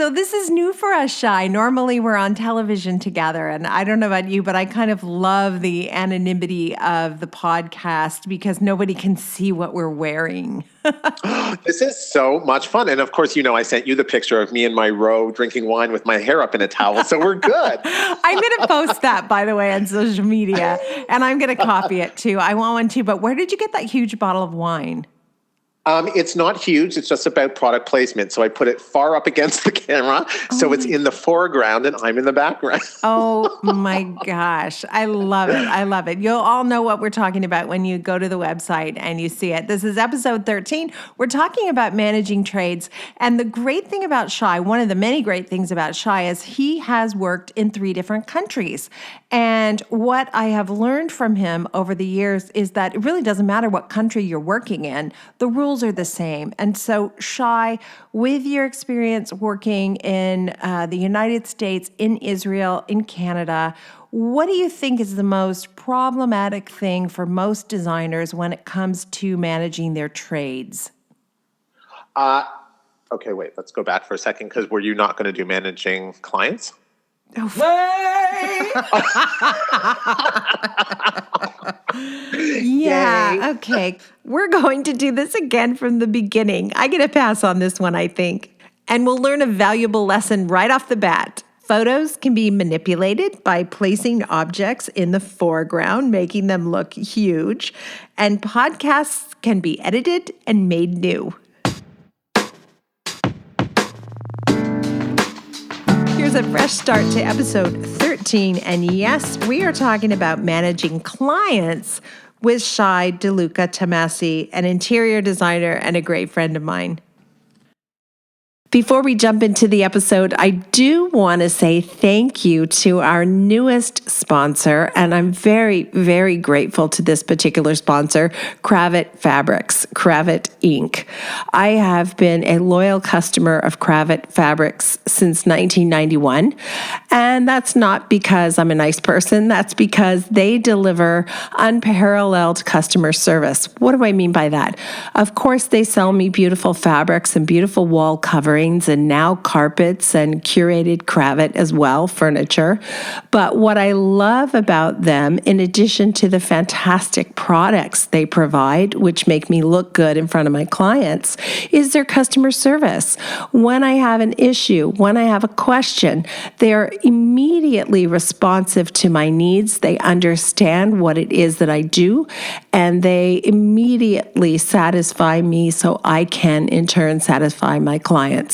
So this is new for us, Shai. Normally we're on television together, and I don't know about you, but I kind of love the anonymity of the podcast because nobody can see what we're wearing. This is so much fun. And of course, I sent you the picture of me in my row drinking wine with my hair up in a towel. So we're good. I'm going to post that, by the way, on social media, and I'm going to copy it too. I want one too. But where did you get that huge bottle of wine? It's not huge. It's just about product placement. So I put it far up against the camera. So it's in the foreground and I'm in the background. Oh my gosh. I love it. I love it. You'll all know what we're talking about when you go to the website and you see it. This is episode 13. We're talking about managing trades. And the great thing about Shai, one of the many great things about Shai, is he has worked in 3 different countries. And what I have learned from him over the years is that it really doesn't matter what country you're working in. The rules are the same. And so, Shai, with your experience working in the United States, in Israel, in Canada, what do you think is the most problematic thing for most designers when it comes to managing their trades? Okay, wait, let's go back for a second because were you not going to do managing clients? Yeah, okay. We're going to do this again from the beginning. I get a pass on this one, I think. And we'll learn a valuable lesson right off the bat. Photos can be manipulated by placing objects in the foreground, making them look huge. And podcasts can be edited and made new. Here's a fresh start to episode 13. And yes, we are talking about managing clients with Shai DeLuca Tomasi, an interior designer and a great friend of mine. Before we jump into the episode, I do want to say thank you to our newest sponsor, and I'm very, very grateful to this particular sponsor, Cravat Fabrics, Cravat Inc. I have been a loyal customer of Cravat Fabrics since 1991, and that's not because I'm a nice person. That's because they deliver unparalleled customer service. What do I mean by that? Of course, they sell me beautiful fabrics and beautiful wall coverings and now carpets and curated cravat as well, furniture. But what I love about them, in addition to the fantastic products they provide, which make me look good in front of my clients, is their customer service. When I have an issue, when I have a question, they're immediately responsive to my needs. They understand what it is that I do, and they immediately satisfy me so I can, in turn, satisfy my clients.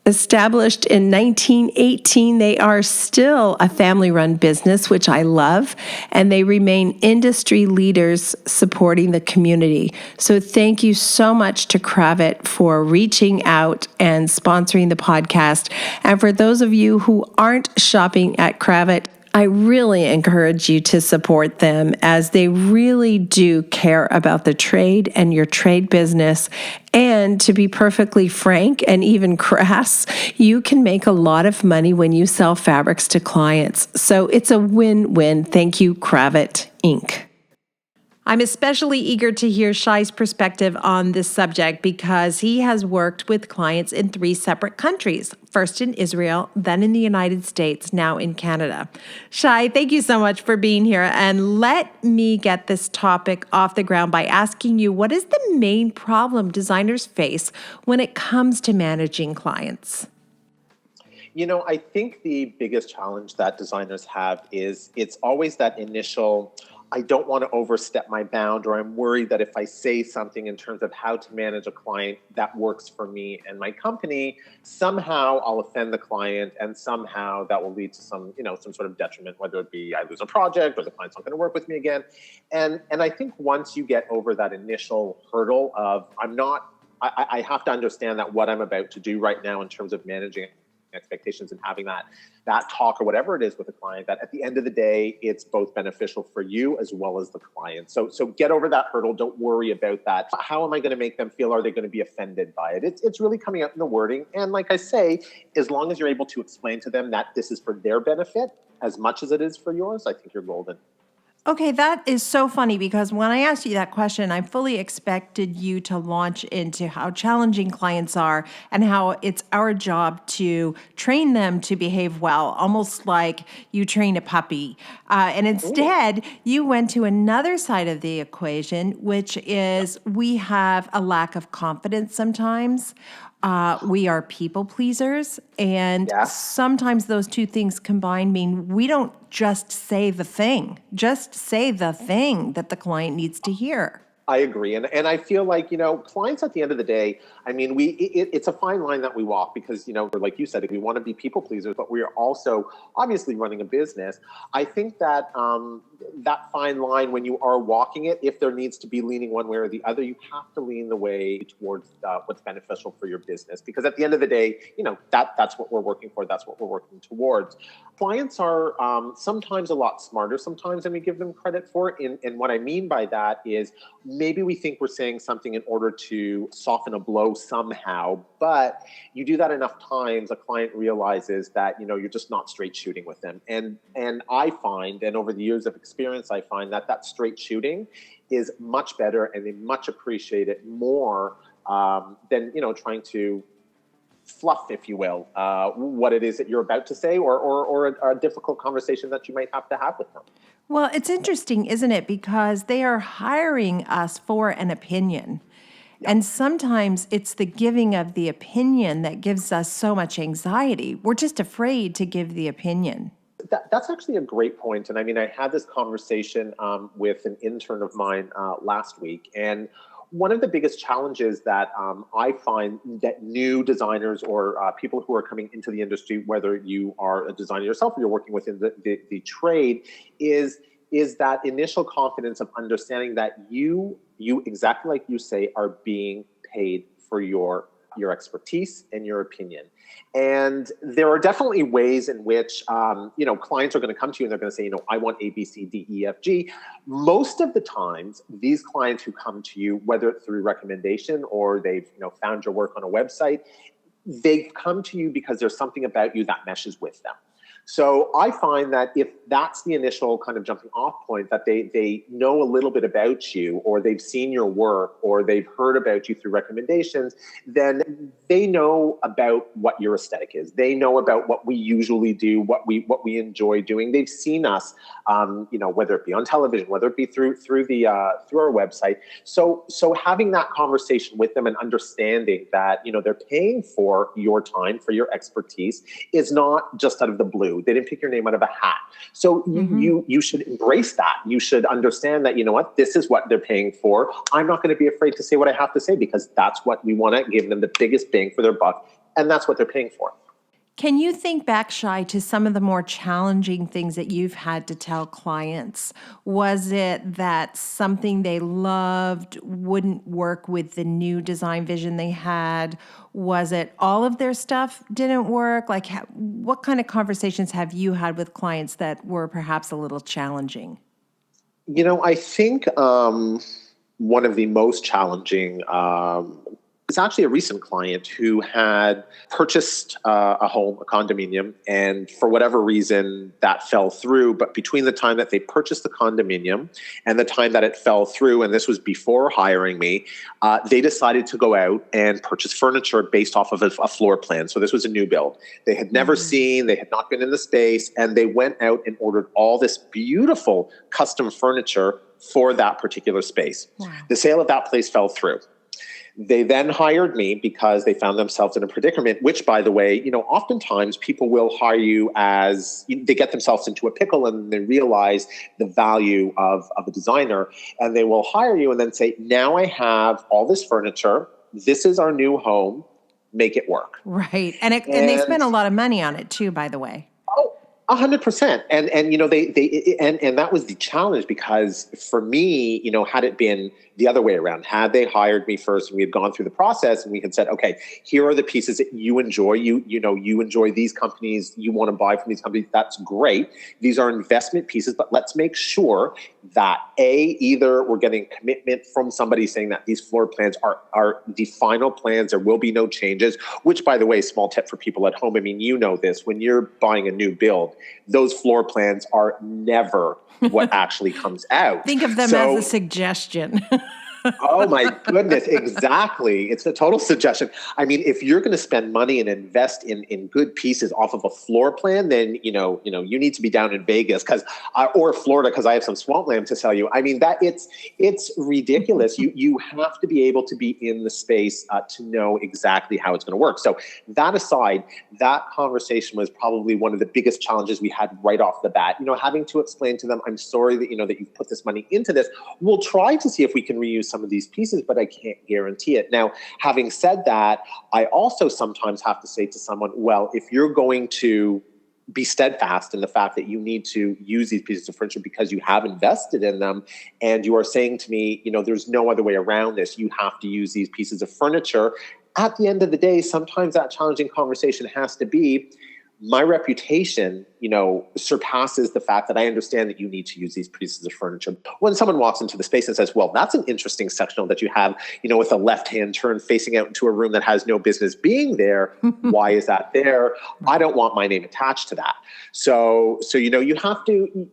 Established in 1918, they are still a family-run business, which I love, and they remain industry leaders supporting the community. So thank you so much to Cravat for reaching out and sponsoring the podcast. And for those of you who aren't shopping at Cravat, I really encourage you to support them as they really do care about the trade and your trade business. And to be perfectly frank and even crass, you can make a lot of money when you sell fabrics to clients. So it's a win-win. Thank you, Cravat Inc. I'm especially eager to hear Shai's perspective on this subject because he has worked with clients in 3 separate countries, first in Israel, then in the United States, now in Canada. Shai, thank you so much for being here. And let me get this topic off the ground by asking you, what is the main problem designers face when it comes to managing clients? I think the biggest challenge that designers have is it's always that initial, I don't want to overstep my bound, or I'm worried that if I say something in terms of how to manage a client that works for me and my company, somehow I'll offend the client and somehow that will lead to some sort of detriment, whether it be I lose a project or the client's not going to work with me again. And I think once you get over that initial hurdle of I have to understand that what I'm about to do right now in terms of managing expectations and having that talk or whatever it is with the client, that at the end of the day, it's both beneficial for you as well as the client. So get over that hurdle. Don't worry about that. How am I going to make them feel? Are they going to be offended by it? It's really coming out in the wording. And like I say, as long as you're able to explain to them that this is for their benefit as much as it is for yours, I think you're golden. Okay, that is so funny because when I asked you that question, I fully expected you to launch into how challenging clients are and how it's our job to train them to behave well, almost like you train a puppy. And Ooh. instead, you went to another side of the equation, which is we have a lack of confidence sometimes. We are people pleasers, and Yes. sometimes those two things combined mean we don't just say the thing that the client needs to hear. I agree. And I feel like, clients at the end of the day, I mean, it's a fine line that we walk because, like you said, we want to be people pleasers, but we are also obviously running a business. I think that that fine line, when you are walking it, if there needs to be leaning one way or the other, you have to lean the way towards what's beneficial for your business. Because at the end of the day, that's what we're working for. That's what we're working towards. Clients are sometimes a lot smarter sometimes than we give them credit for. And what I mean by that is, maybe we think we're saying something in order to soften a blow somehow, but you do that enough times, a client realizes that, you're just not straight shooting with them. And I find, and over the years of experience, I find that straight shooting is much better and they much appreciate it more than, trying to fluff, if you will, what it is that you're about to say or a difficult conversation that you might have to have with them. Well, it's interesting, isn't it? Because they are hiring us for an opinion. Yeah. And sometimes it's the giving of the opinion that gives us so much anxiety. We're just afraid to give the opinion. That's actually a great point. And I mean, I had this conversation with an intern of mine last week. And one of the biggest challenges that I find that new designers or people who are coming into the industry, whether you are a designer yourself or you're working within the trade, is that initial confidence of understanding that you exactly like you say are being paid for your expertise and your opinion. And there are definitely ways in which, clients are going to come to you and they're going to say, I want A, B, C, D, E, F, G. Most of the times, these clients who come to you, whether it's through recommendation or they've, found your work on a website, they've come to you because there's something about you that meshes with them. So I find that if that's the initial kind of jumping off point, that they know a little bit about you or they've seen your work or they've heard about you through recommendations, then they know about what your aesthetic is. They know about what we usually do, what we enjoy doing. They've seen us, whether it be on television, whether it be through our website. So having that conversation with them and understanding that, they're paying for your time, for your expertise is not just out of the blue. They didn't pick your name out of a hat. So you should embrace that. You should understand that, this is what they're paying for. I'm not going to be afraid to say what I have to say because that's what we want to give them the biggest bang for their buck. And that's what they're paying for. Can you think back, Shai, to some of the more challenging things that you've had to tell clients? Was it that something they loved wouldn't work with the new design vision they had? Was it all of their stuff didn't work? Like, what kind of conversations have you had with clients that were perhaps a little challenging? I think one of the most challenging is actually a recent client who had purchased a home, a condominium, and for whatever reason that fell through. But between the time that they purchased the condominium and the time that it fell through, and this was before hiring me, they decided to go out and purchase furniture based off of a floor plan. So this was a new build. They had never seen, they had not been in the space, and they went out and ordered all this beautiful custom furniture for that particular space. Wow. The sale of that place fell through. They then hired me because they found themselves in a predicament, which, by the way, oftentimes people will hire you as they get themselves into a pickle and they realize the value of a designer, and they will hire you and then say, now I have all this furniture. This is our new home. Make it work. Right. And they spend a lot of money on it too, by the way. 100%. And they that was the challenge because for me, had it been the other way around, had they hired me first and we had gone through the process and we had said, okay, here are the pieces that you enjoy. You enjoy these companies. You want to buy from these companies. That's great. These are investment pieces, but let's make sure that either we're getting commitment from somebody saying that these floor plans are the final plans. There will be no changes, which, by the way, small tip for people at home. I mean, this, when you're buying a new build, those floor plans are never what actually comes out. Think of them as a suggestion. Oh my goodness, exactly. It's a total suggestion. I mean, if you're going to spend money and invest in good pieces off of a floor plan, then you need to be down in Vegas or Florida, because I have some swampland to sell you. I mean, it's ridiculous. You have to be able to be in the space to know exactly how it's going to work. So that aside, that conversation was probably one of the biggest challenges we had right off the bat. Having to explain to them, I'm sorry that that you've put this money into this. We'll try to see if we can reuse some of these pieces, but I can't guarantee it. Now, having said that, I also sometimes have to say to someone, well, if you're going to be steadfast in the fact that you need to use these pieces of furniture because you have invested in them, and you are saying to me, there's no other way around this, you have to use these pieces of furniture. At the end of the day, sometimes that challenging conversation has to be, my reputation, surpasses the fact that I understand that you need to use these pieces of furniture. When someone walks into the space and says, well, that's an interesting sectional that you have, with a left-hand turn facing out into a room that has no business being there. Why is that there? I don't want my name attached to that. So you have to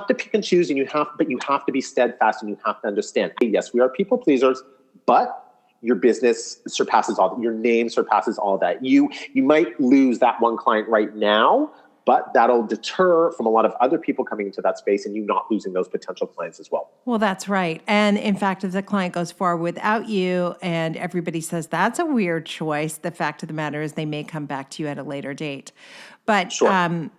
pick and choose, but you have to be steadfast, and you have to understand, yes, we are people pleasers, but your business surpasses all, your name surpasses all that. You might lose that one client right now, but that'll deter from a lot of other people coming into that space and you not losing those potential clients as well. Well, that's right. And in fact, if the client goes forward without you and everybody says that's a weird choice, the fact of the matter is they may come back to you at a later date. But sure.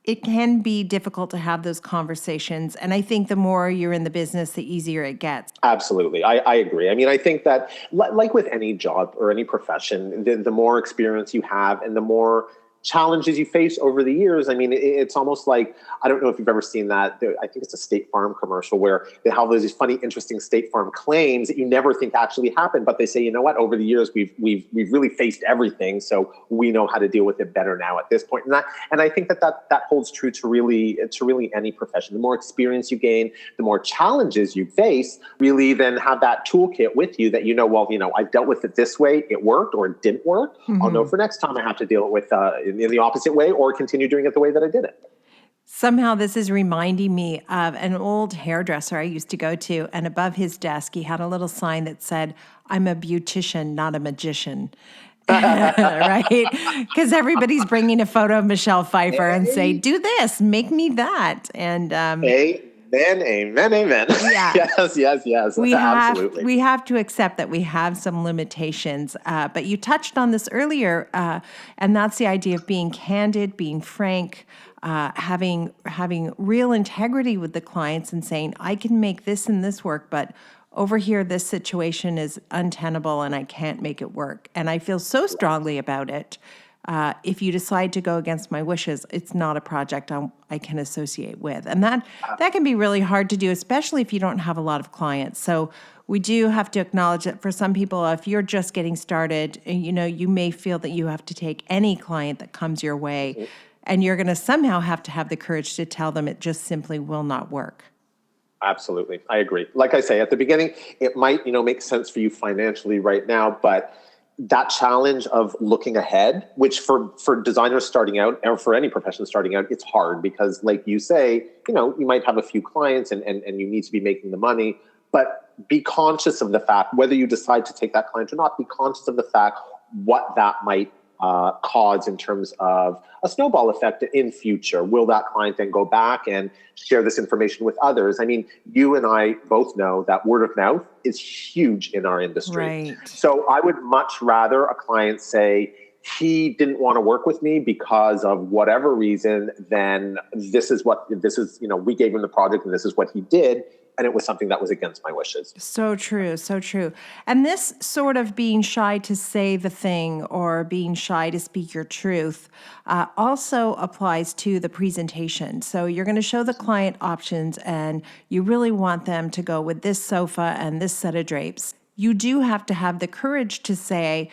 It can be difficult to have those conversations. And I think the more you're in the business, the easier it gets. Absolutely. I agree. I mean, I think that like with any job or any profession, the more experience you have and the more challenges you face over the years. I mean, it's almost like, I don't know if you've ever seen that. I think it's a State Farm commercial where they have these funny, interesting State Farm claims that you never think actually happened, but they say, you know what, over the years, we've really faced everything. So we know how to deal with it better now at this point. And I think that holds true to really any profession. The more experience you gain, the more challenges you face, really then have that toolkit with you that, I've dealt with it this way, it worked or it didn't work. Mm-hmm. I'll know for next time I have to deal with in the opposite way or continue doing it the way that I did it. Somehow this is reminding me of an old hairdresser I used to go to, and above his desk, he had a little sign that said, "I'm a beautician, not a magician." Right? Because everybody's bringing a photo of Michelle Pfeiffer and say, "Do this, make me that." And Amen. Yeah. Yes. Absolutely. We have to accept that we have some limitations. But you touched on this earlier, and that's the idea of being candid, being frank, having real integrity with the clients and saying, I can make this and this work, but over here, this situation is untenable and I can't make it work. And I feel so strongly about it. If you decide to go against my wishes, it's not a project I can associate with. And that can be really hard to do, especially if you don't have a lot of clients. So we do have to acknowledge that for some people, if you're just getting started, you may feel that you have to take any client that comes your way, and you're going to somehow have to have the courage to tell them it just simply will not work. Absolutely. I agree. Like I say, at the beginning, it might, make sense for you financially right now, but that challenge of looking ahead, which for designers starting out, or for any profession starting out, it's hard because, like you say, you might have a few clients and you need to be making the money, but be conscious of the fact, whether you decide to take that client or not, be conscious of the fact what that might cause in terms of a snowball effect in future. Will that client then go back and share this information with others? I mean, you and I both know that word of mouth is huge in our industry. Right. So I would much rather a client say, he didn't want to work with me because of whatever reason, then we gave him the project and this is what he did. And it was something that was against my wishes. So true, so true. And this sort of being shy to say the thing or being shy to speak your truth also applies to the presentation. So you're going to show the client options and you really want them to go with this sofa and this set of drapes. You do have to have the courage to say,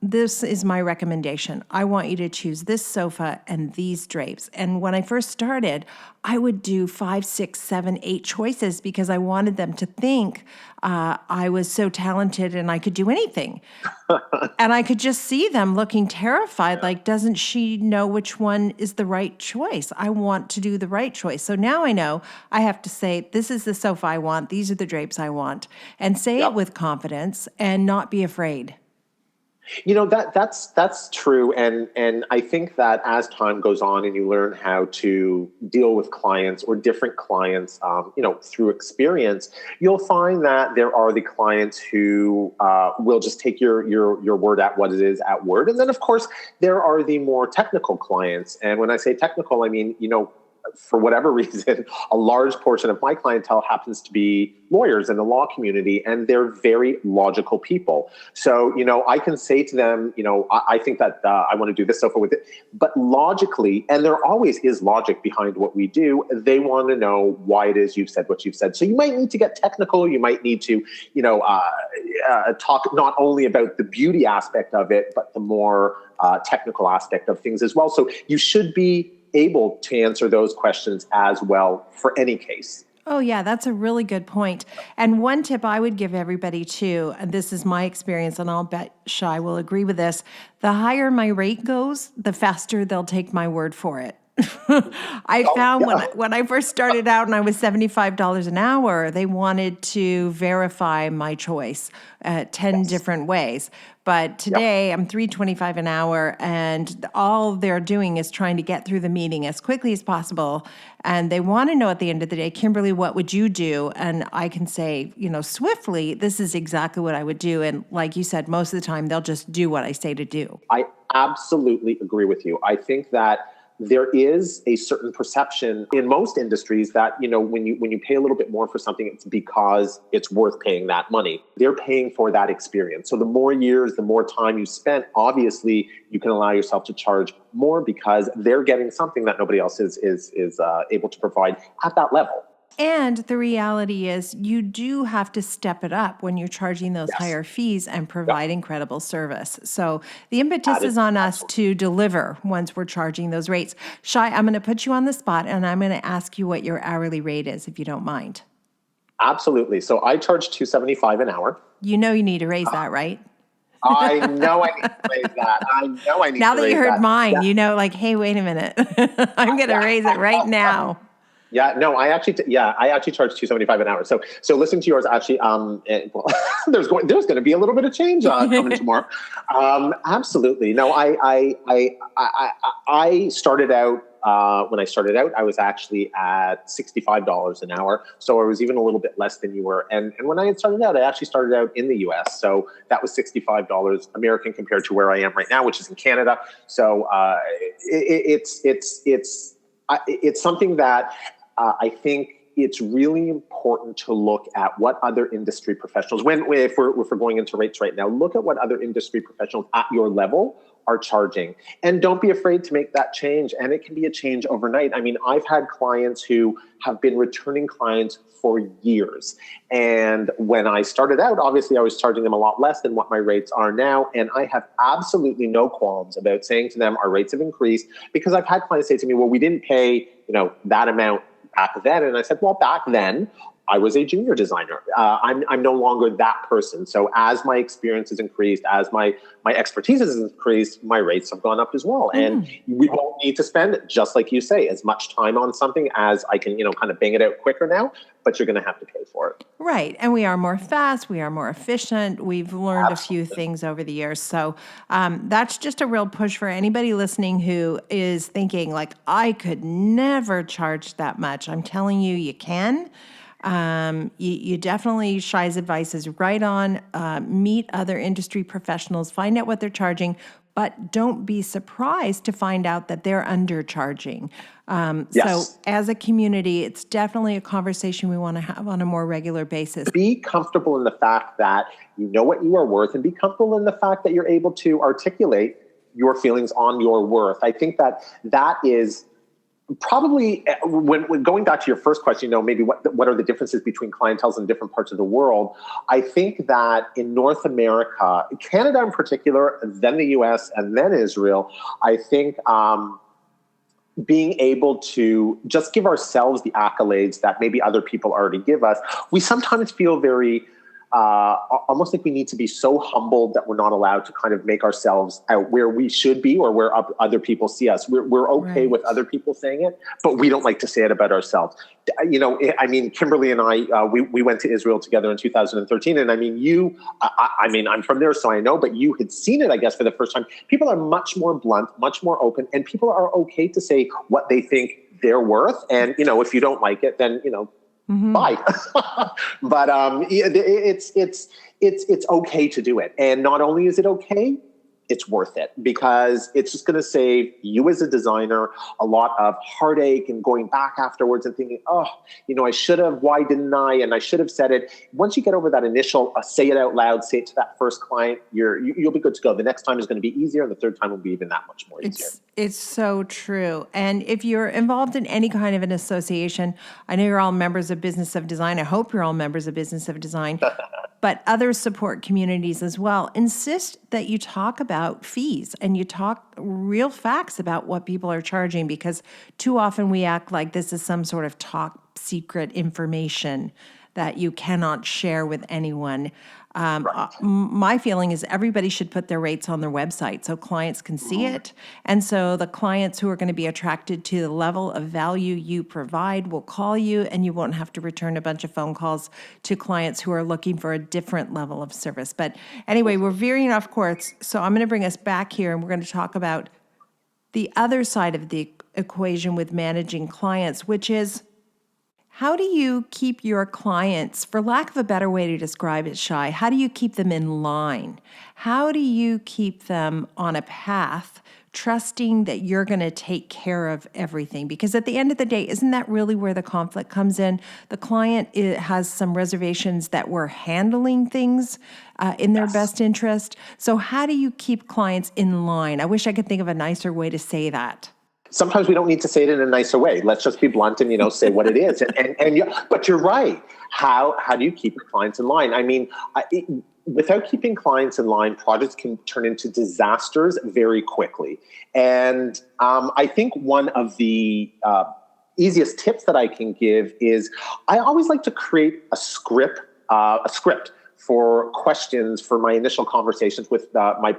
this is my recommendation. I want you to choose this sofa and these drapes. And when I first started, I would do 5, 6, 7, 8 choices because I wanted them to think I was so talented and I could do anything. And I could just see them looking terrified, like, doesn't she know which one is the right choice? I want to do the right choice. So now I know I have to say, this is the sofa I want, these are the drapes I want, and say it with confidence and not be afraid. That's true, and I think that as time goes on and you learn how to deal with clients or different clients, through experience, you'll find that there are the clients who will just take your word at what it is at word, and then of course there are the more technical clients. And when I say technical, I mean for whatever reason, a large portion of my clientele happens to be lawyers in the law community, and they're very logical people. So, I can say to them, I think that I want to do this sofa with it, but logically, and there always is logic behind what we do, they want to know why it is you've said what you've said. So you might need to get technical. You might need to, talk not only about the beauty aspect of it, but the more technical aspect of things as well. So you should be able to answer those questions as well for any case. Oh, yeah, that's a really good point. And one tip I would give everybody too, and this is my experience, and I'll bet Shai will agree with this, the higher my rate goes, the faster they'll take my word for it. I found when I first started out and I was $75 an hour, they wanted to verify my choice 10 different ways. But today I'm $3.25 an hour, and all they're doing is trying to get through the meeting as quickly as possible. And they want to know at the end of the day, Kimberly, what would you do? And I can say, swiftly, this is exactly what I would do. And like you said, most of the time they'll just do what I say to do. I absolutely agree with you. I think that there is a certain perception in most industries that, when you pay a little bit more for something, it's because it's worth paying that money. They're paying for that experience. So the more years, the more time you spent, obviously you can allow yourself to charge more because they're getting something that nobody else is able to provide at that level. And the reality is you do have to step it up when you're charging those higher fees and provide incredible service. So the impetus is on us to deliver once we're charging those rates. Shai, I'm going to put you on the spot and I'm going to ask you what your hourly rate is, if you don't mind. Absolutely. So I charge $2.75 an hour. You need to raise that, right? I know I need to raise that. Now that you heard mine, hey, wait a minute. I'm going to raise it right now. Yeah, no, I actually charge $2.75 an hour. So listening to yours, actually, there's going to be a little bit of change coming tomorrow. Absolutely. No, I started out. When I started out, I was actually at $65 an hour. So I was even a little bit less than you were. And when I had started out, I actually started out in the US. So that was $65 American compared to where I am right now, which is in Canada. So it's something that I think it's really important to look at what other industry professionals, if we're going into rates right now, look at what other industry professionals at your level are charging. And don't be afraid to make that change. And it can be a change overnight. I mean, I've had clients who have been returning clients for years. And when I started out, obviously I was charging them a lot less than what my rates are now. And I have absolutely no qualms about saying to them, our rates have increased, because I've had clients say to me, well, we didn't pay, that amount back then. And I said, well, back then I was a junior designer. I'm no longer that person. So as my experience has increased, as my expertise has increased, my rates have gone up as well. And we won't need to spend, just like you say, as much time on something as I can, kind of bang it out quicker now, but you're going to have to pay for it. Right. And we are more fast. We are more efficient. We've learned a few things over the years. So that's just a real push for anybody listening who is thinking like, I could never charge that much. I'm telling you, you can. You definitely, Shai's advice is right on. Meet other industry professionals, find out what they're charging, but don't be surprised to find out that they're undercharging. So as a community, it's definitely a conversation we want to have on a more regular basis. Be comfortable in the fact that you know what you are worth, and be comfortable in the fact that you're able to articulate your feelings on your worth. I think that is Probably when going back to your first question, maybe what are the differences between clienteles in different parts of the world? I think that in North America, Canada in particular, then the US, and then Israel, I think being able to just give ourselves the accolades that maybe other people already give us, we sometimes feel very almost like we need to be so humbled that we're not allowed to kind of make ourselves out where we should be or where other people see us. We're okay Right. with other people saying it, but we don't like to say it about ourselves. I mean, Kimberley and I, we went to Israel together in 2013. And I mean, I mean, I'm from there, so I know, but you had seen it, I guess, for the first time. People are much more blunt, much more open, and people are okay to say what they think they're worth. And, if you don't like it, then, bye. But it's okay to do it. And not only is it okay, it's worth it, because it's just going to save you as a designer a lot of heartache and going back afterwards and thinking, oh, I should have, why didn't I? And I should have said it. Once you get over that initial, say it out loud, say it to that first client, you'll be good to go. The next time is going to be easier, and the third time will be even that much more easier. It's so true. And if you're involved in any kind of an association, I know you're all members of Business of Design. I hope you're all members of Business of Design, but other support communities as well. Insist that you talk about fees and you talk real facts about what people are charging, because too often we act like this is some sort of top secret information that you cannot share with anyone. My feeling is everybody should put their rates on their website so clients can see it. And so the clients who are going to be attracted to the level of value you provide will call you, and you won't have to return a bunch of phone calls to clients who are looking for a different level of service. But anyway, we're veering off course. So I'm going to bring us back here, and we're going to talk about the other side of the equation with managing clients, which is, how do you keep your clients, for lack of a better way to describe it, Shai, how do you keep them in line? How do you keep them on a path, trusting that you're going to take care of everything? Because at the end of the day, isn't that really where the conflict comes in? The client has some reservations that we're handling things in their best interest. So how do you keep clients in line? I wish I could think of a nicer way to say that. Sometimes we don't need to say it in a nicer way. Let's just be blunt and, say what it is. But you're right. How do you keep your clients in line? I mean, without keeping clients in line, projects can turn into disasters very quickly. And I think one of the easiest tips that I can give is I always like to create a script for questions for my initial conversations with my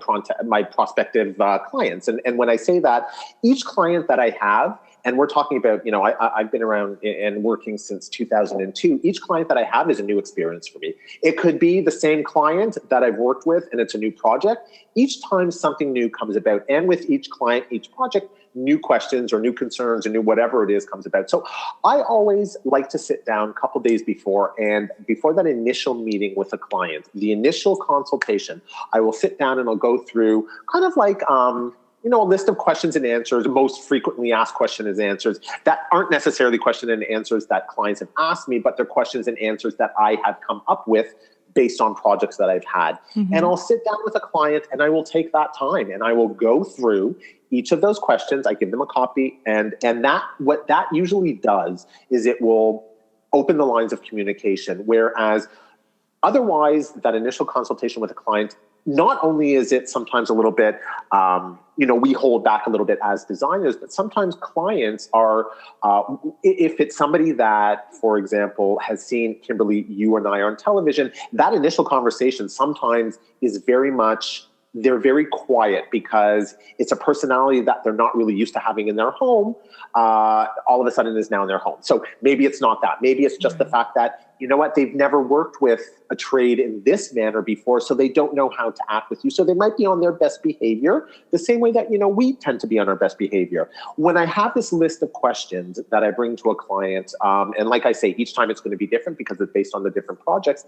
prospective clients. And when I say that, each client that I have, and we're talking about, I've been around and working since 2002. Each client that I have is a new experience for me. It could be the same client that I've worked with, and it's a new project. Each time something new comes about, and with each client, each project, new questions or new concerns or new whatever it is comes about. So I always like to sit down a couple days before, and before that initial meeting with a client, the initial consultation, I will sit down and I'll go through kind of like, a list of questions and answers, most frequently asked questions and answers that aren't necessarily questions and answers that clients have asked me, but they're questions and answers that I have come up with based on projects that I've had. Mm-hmm. And I'll sit down with a client and I will take that time and I will go through each of those questions. I give them a copy, and that what that usually does is it will open the lines of communication. Whereas otherwise, that initial consultation with a client, not only is it sometimes a little bit, we hold back a little bit as designers, but sometimes clients are, if it's somebody that, for example, has seen Kimberley, you and I on television, that initial conversation sometimes is they're very quiet because it's a personality that they're not really used to having in their home. All of a sudden is now in their home. So maybe it's not that. Maybe it's just the fact that, they've never worked with a trade in this manner before, so they don't know how to act with you. So they might be on their best behavior the same way that, we tend to be on our best behavior. When I have this list of questions that I bring to a client, and like I say, each time it's going to be different because it's based on the different projects,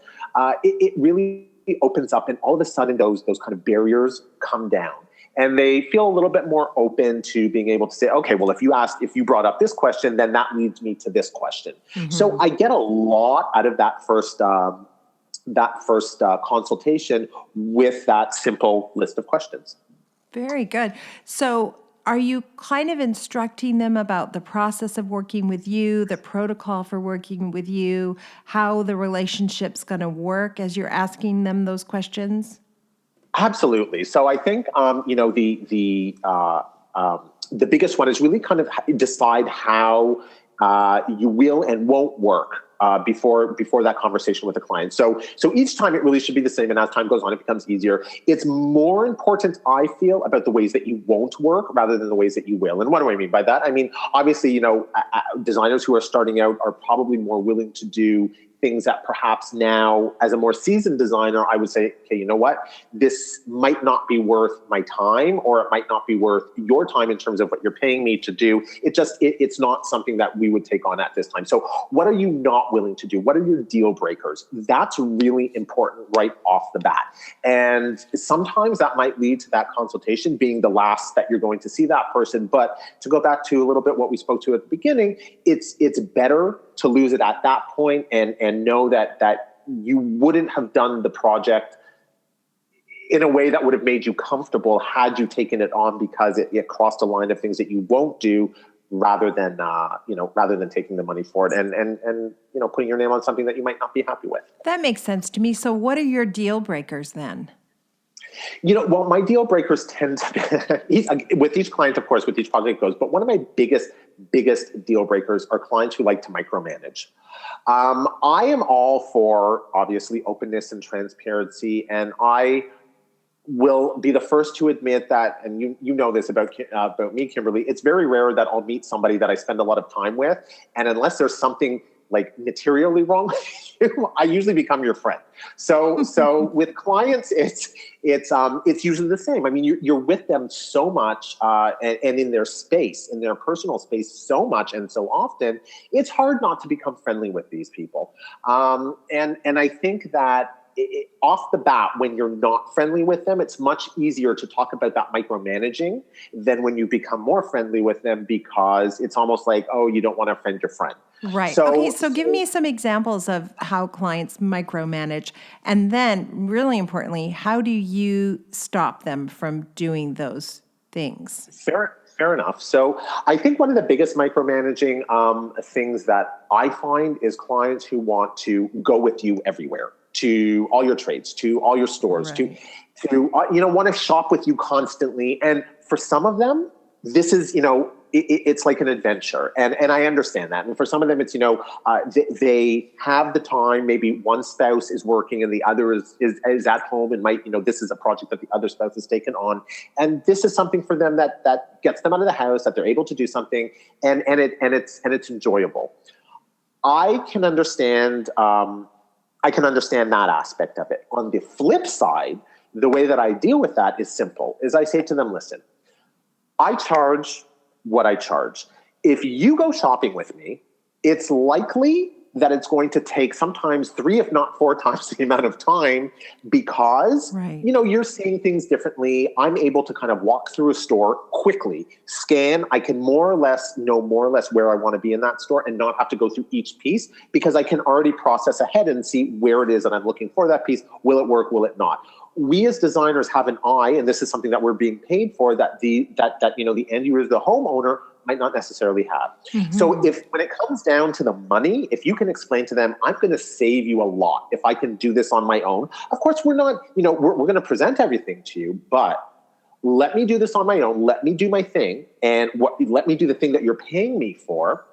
it really opens up, and all of a sudden those kind of barriers come down. And they feel a little bit more open to being able to say, okay, well, if you brought up this question, then that leads me to this question. Mm-hmm. So I get a lot out of that first consultation with that simple list of questions. Very good. So are you kind of instructing them about the process of working with you, the protocol for working with you, how the relationship's going to work as you're asking them those questions? Absolutely. So I think the biggest one is really kind of decide how you will and won't work before that conversation with the client. So each time it really should be the same, and as time goes on, it becomes easier. It's more important, I feel, about the ways that you won't work rather than the ways that you will. And what do I mean by that? I mean, obviously, designers who are starting out are probably more willing to do things that perhaps now, as a more seasoned designer, I would say, okay, you know what? This might not be worth my time, or it might not be worth your time in terms of what you're paying me to do. It's not something that we would take on at this time. So what are you not willing to do? What are your deal breakers? That's really important right off the bat. And sometimes that might lead to that consultation being the last that you're going to see that person. But to go back to a little bit what we spoke to at the beginning, it's better to lose it at that point and know that you wouldn't have done the project in a way that would have made you comfortable had you taken it on because it crossed a line of things that you won't do rather than taking the money for it and putting your name on something that you might not be happy with. That makes sense to me. So what are your deal breakers then? Well, my deal breakers tend to be, with each client, of course, with each project goes, but one of my biggest deal breakers are clients who like to micromanage. I am all for, obviously, openness and transparency, and I will be the first to admit that, and you know this about me, Kimberly, it's very rare that I'll meet somebody that I spend a lot of time with, and unless there's something like materially wrong with you, I usually become your friend. So with clients, it's usually the same. I mean, you're with them so much, and in their space, in their personal space, so much and so often, it's hard not to become friendly with these people. And I think that off the bat, when you're not friendly with them, it's much easier to talk about that micromanaging than when you become more friendly with them, because it's almost like, oh, you don't want to offend your friend. Right. So give me some examples of how clients micromanage. And then, really importantly, how do you stop them from doing those things? Fair enough. So I think one of the biggest micromanaging things that I find is clients who want to go with you everywhere, to all your trades, to all your stores, right. to want to shop with you constantly. And for some of them, this is, it's like an adventure. And I understand that. And for some of them, it's, they have the time. Maybe one spouse is working and the other is at home and might, this is a project that the other spouse has taken on. And this is something for them that gets them out of the house, that they're able to do something, and it's enjoyable. I can understand that aspect of it. On the flip side, the way that I deal with that is simple. Is I say to them, listen, I charge what I charge. If you go shopping with me, it's likely that it's going to take sometimes 3, if not 4 times the amount of time, because, right. You're seeing things differently. I'm able to kind of walk through a store quickly, scan. I can more or less know where I want to be in that store and not have to go through each piece, because I can already process ahead and see where it is that I'm looking for that piece. Will it work? Will it not? We as designers have an eye, and this is something that we're being paid for, that the end user, the homeowner, might not necessarily have. Mm-hmm. So when it comes down to the money, if you can explain to them, I'm going to save you a lot if I can do this on my own. Of course, we're not, we're going to present everything to you, but let me do this on my own. Let me do my thing, and let me do the thing that you're paying me for.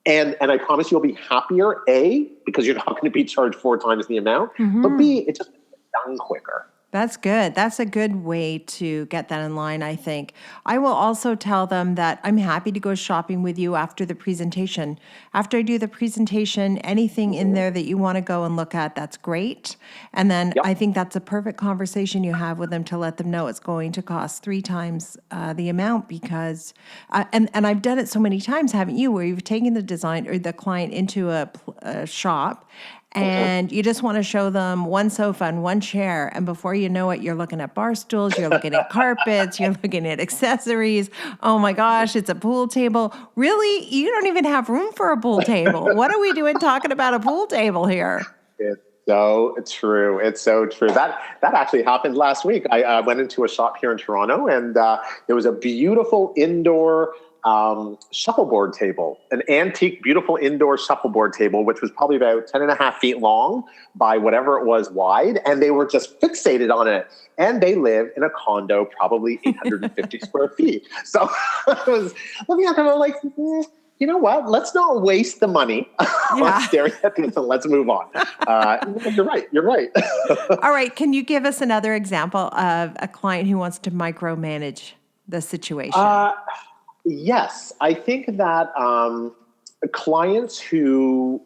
And I promise you'll be happier, A, because you're not going to be charged 4 times the amount, mm-hmm. but B, it just gets done quicker. That's good. That's a good way to get that in line, I think. I will also tell them that I'm happy to go shopping with you after the presentation. After I do the presentation, anything in there that you want to go and look at, that's great. And then I think that's a perfect conversation you have with them to let them know it's going to cost 3 times the amount, because, and I've done it so many times, haven't you, where you've taken the design or the client into a shop, and you just want to show them one sofa and one chair. And before you know it, you're looking at bar stools, you're looking at carpets, you're looking at accessories. Oh my gosh, it's a pool table. Really? You don't even have room for a pool table. What are we doing talking about a pool table here? so true. It's so true. That actually happened last week. I went into a shop here in Toronto, and there was a beautiful indoor shuffleboard table, an antique, beautiful indoor shuffleboard table, which was probably about 10 and a half feet long by whatever it was wide. And they were just fixated on it. And they live in a condo, probably 850 square feet. So I was looking at them, I'm like, you know what? Let's not waste the money on staring at this, and let's move on. You're right. You're right. All right. Can you give us another example of a client who wants to micromanage the situation? Yes, I think that clients who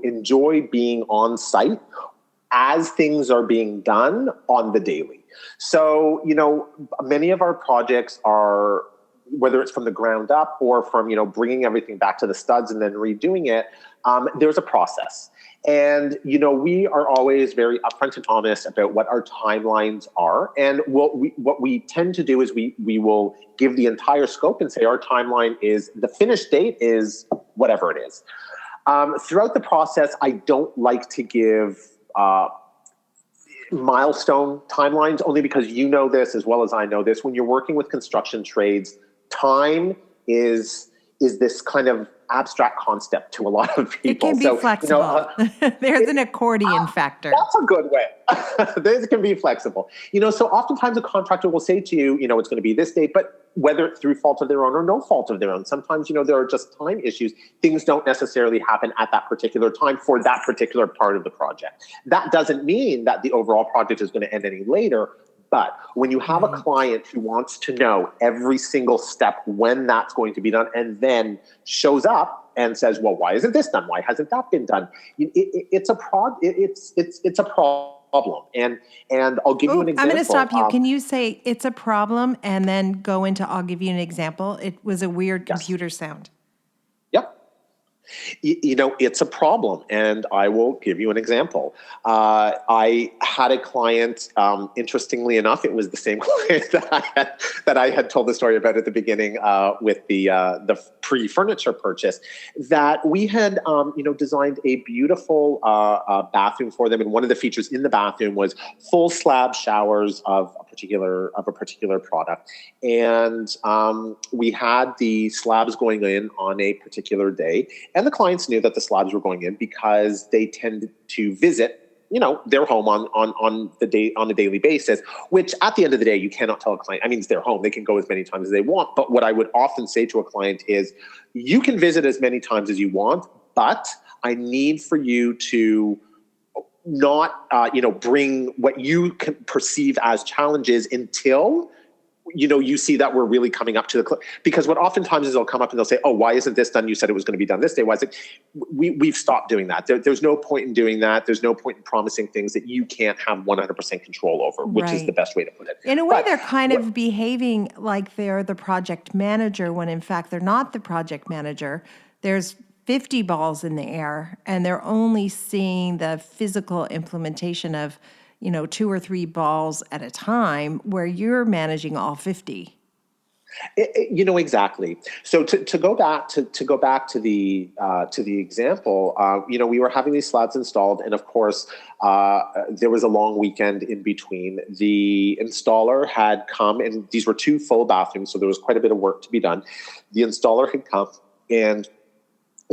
enjoy being on site as things are being done on the daily. So, many of our projects are, whether it's from the ground up or from, bringing everything back to the studs and then redoing it, there's a process. And, we are always very upfront and honest about what our timelines are. And what we tend to do is we will give the entire scope and say our timeline is, the finish date is whatever it is. Throughout the process, I don't like to give milestone timelines, only because you know this as well as I know this. When you're working with construction trades, time is this kind of abstract concept to a lot of people. It can be flexible. There's an accordion factor. That's a good way. This can be flexible. So oftentimes a contractor will say to you, it's going to be this date, but whether it's through fault of their own or no fault of their own, sometimes, there are just time issues. Things don't necessarily happen at that particular time for that particular part of the project. That doesn't mean that the overall project is going to end any later. But when you have a client who wants to know every single step when that's going to be done, and then shows up and says, "Well, why isn't this done? Why hasn't that been done?" It's a problem. And I'll give you an example. I'm going to stop you. Can you say it's a problem and then go into I'll give you an example? It was a weird computer sound. Yep. It's a problem, and I will give you an example. I had a client, interestingly enough, it was the same client that I had told the story about at the beginning with the pre-furniture purchase, that we had designed a beautiful bathroom for them, and one of the features in the bathroom was full slab showers of a particular product, and we had the slabs going in on a particular day. And the clients knew that the slabs were going in because they tended to visit, their home on a daily basis, which at the end of the day, you cannot tell a client, it's their home. They can go as many times as they want. But what I would often say to a client is, you can visit as many times as you want, but I need for you to not, bring what you can perceive as challenges until you see that we're really coming up to the because what oftentimes is they'll come up and they'll say, "Oh, why isn't this done? You said it was going to be done this day. Why is it?" We've stopped doing that. There's no point in doing that. There's no point in promising things that you can't have 100% control over, which is the best way to put it. In a way, they're kind of behaving like they're the project manager when in fact they're not the project manager. There's 50 balls in the air and they're only seeing the physical implementation of 2 or 3 balls at a time, where you're managing all 50. Exactly. So to go back to the example, we were having these slabs installed, and of course, there was a long weekend in between. The installer had come, and these were 2 full bathrooms, so there was quite a bit of work to be done. The installer had come and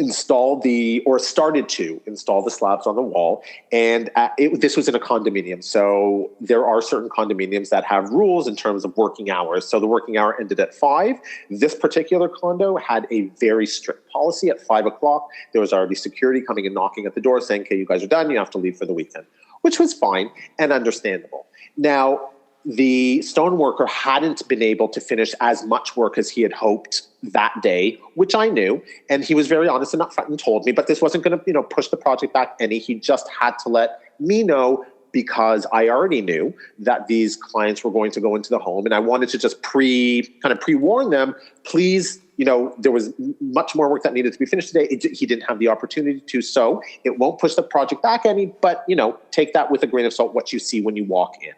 started to install the slabs on the wall. And this was in a condominium. So there are certain condominiums that have rules in terms of working hours. So the working hour ended at 5. This particular condo had a very strict policy. At 5 o'clock, there was already security coming and knocking at the door saying, "Okay, you guys are done. You have to leave for the weekend," which was fine and understandable. Now, the stoneworker hadn't been able to finish as much work as he had hoped that day, which I knew. And he was very honest and upfront and told me, but this wasn't going to, push the project back any. He just had to let me know, because I already knew that these clients were going to go into the home. And I wanted to just pre-warn them, please, there was much more work that needed to be finished today. He didn't have the opportunity to, so it won't push the project back any, but, take that with a grain of salt, what you see when you walk in.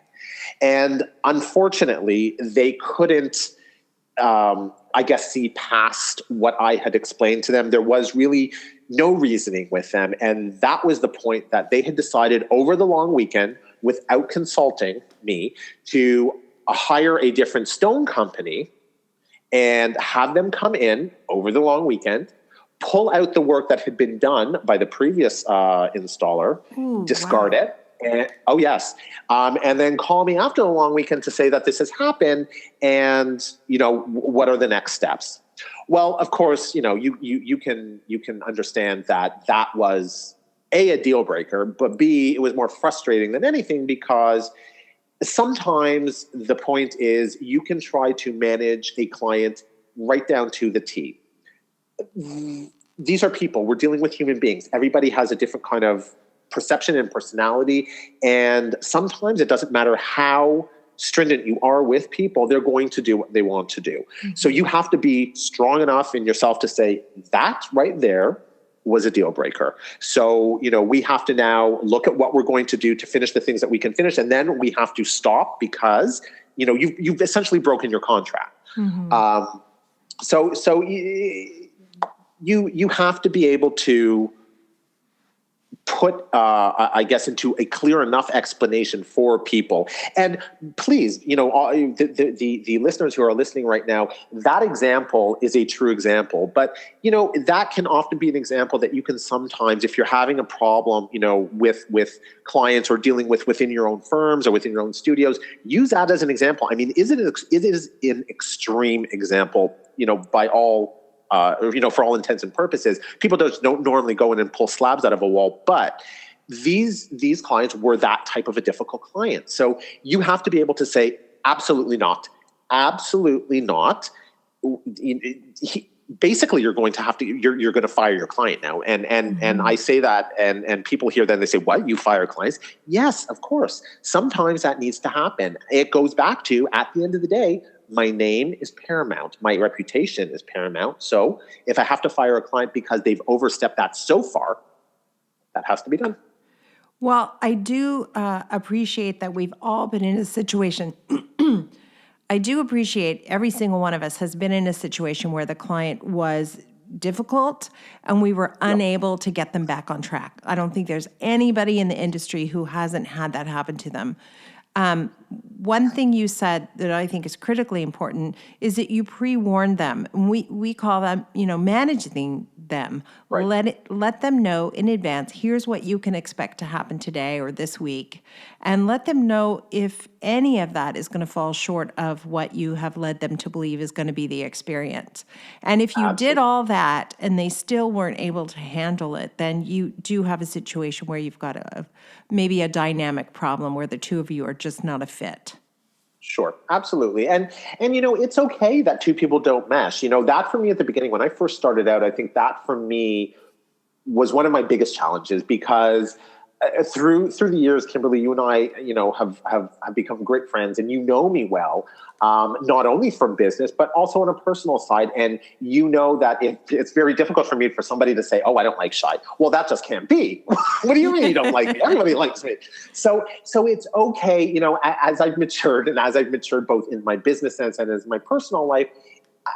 And unfortunately, they couldn't, see past what I had explained to them. There was really no reasoning with them. And that was the point that they had decided over the long weekend, without consulting me, to hire a different stone company and have them come in over the long weekend, pull out the work that had been done by the previous installer, discard it. And, oh, yes. And then call me after the long weekend to say that this has happened and, what are the next steps? Well, of course, you can understand that was A deal breaker, but B, it was more frustrating than anything because sometimes the point is you can try to manage a client right down to the T. These are people. We're dealing with human beings. Everybody has a different kind of perception and personality. And sometimes it doesn't matter how stringent you are with people, they're going to do what they want to do. Mm-hmm. So you have to be strong enough in yourself to say, that right there was a deal breaker. So, we have to now look at what we're going to do to finish the things that we can finish. And then we have to stop because, you've essentially broken your contract. Mm-hmm. So you have to be able to put, I guess, into a clear enough explanation for people. And please, the listeners who are listening right now, that example is a true example. But, that can often be an example that you can sometimes, if you're having a problem, with clients or dealing with within your own firms or within your own studios, use that as an example. I mean, it is an extreme example, by all for all intents and purposes. People don't normally go in and pull slabs out of a wall, but these clients were that type of a difficult client. So you have to be able to say, absolutely not. Absolutely not. Basically, you're going to fire your client now. And I say that, and people hear that and they say, what, you fire clients? Yes, of course. Sometimes that needs to happen. It goes back to, at the end of the day, my name is paramount. My reputation is paramount. So if I have to fire a client because they've overstepped that so far, that has to be done. Well, I do appreciate that we've all been in a situation. I do appreciate every single one of us has been in a situation where the client was difficult and we were unable to get them back on track. I don't think there's anybody in the industry who hasn't had that happen to them. One thing you said that I think is critically important is that you pre-warned them. We call them, managing them. Right. Let them know in advance, here's what you can expect to happen today or this week. And let them know if any of that is going to fall short of what you have led them to believe is going to be the experience. And if you did all that and they still weren't able to handle it, then you do have a situation where you've got maybe a dynamic problem where the two of you are just not a fit. Sure, absolutely. And it's okay that two people don't mesh. That for me at the beginning, when I first started out, I think that for me was one of my biggest challenges because through the years, Kimberley, you and I, have become great friends, and you know me well, not only from business but also on a personal side. And that it's very difficult for me for somebody to say, "Oh, I don't like Shai." Well, that just can't be. What do you mean you don't like me? Everybody likes me. So it's okay. As I've matured, and as I've matured both in my business sense and as my personal life,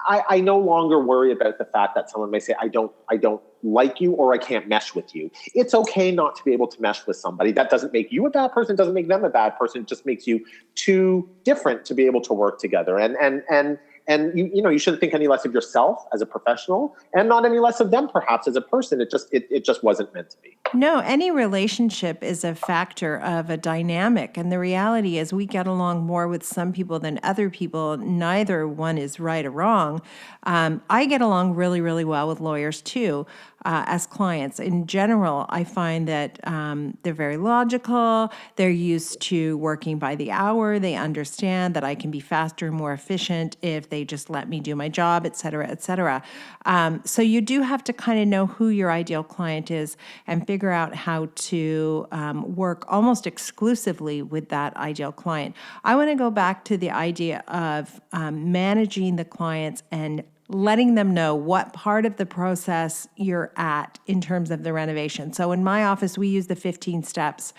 I no longer worry about the fact that someone may say, I don't like you or I can't mesh with you. It's okay not to be able to mesh with somebody. That doesn't make you a bad person, doesn't make them a bad person. It just makes you too different to be able to work together. And you shouldn't think any less of yourself as a professional and not any less of them perhaps as a person. It just wasn't meant to be. No, any relationship is a factor of a dynamic. And the reality is we get along more with some people than other people. Neither one is right or wrong. I get along really, really well with lawyers too. As clients. In general, I find that they're very logical. They're used to working by the hour. They understand that I can be faster and more efficient if they just let me do my job, et cetera, et cetera. So you do have to kind of know who your ideal client is and figure out how to work almost exclusively with that ideal client. I want to go back to the idea of managing the clients and letting them know what part of the process you're at in terms of the renovation. So in my office, we use the 15 steps.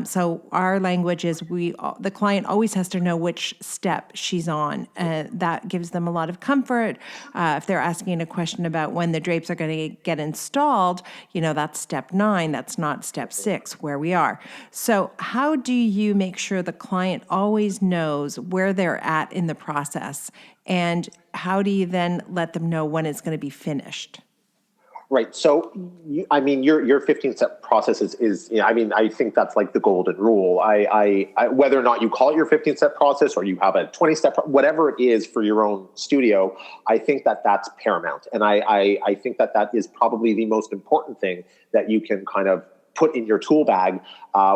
So our language is the client always has to know which step she's on. That gives them a lot of comfort. If they're asking a question about when the drapes are going to get installed, that's step 9. That's not step 6 where we are. So how do you make sure the client always knows where they're at in the process? And how do you then let them know when it's going to be finished? Right. So, your 15-step process is I think that's like the golden rule. I whether or not you call it your 15-step process or you have a 20-step, whatever it is for your own studio, I think that that's paramount. And I think that that is probably the most important thing that you can kind of put in your tool bag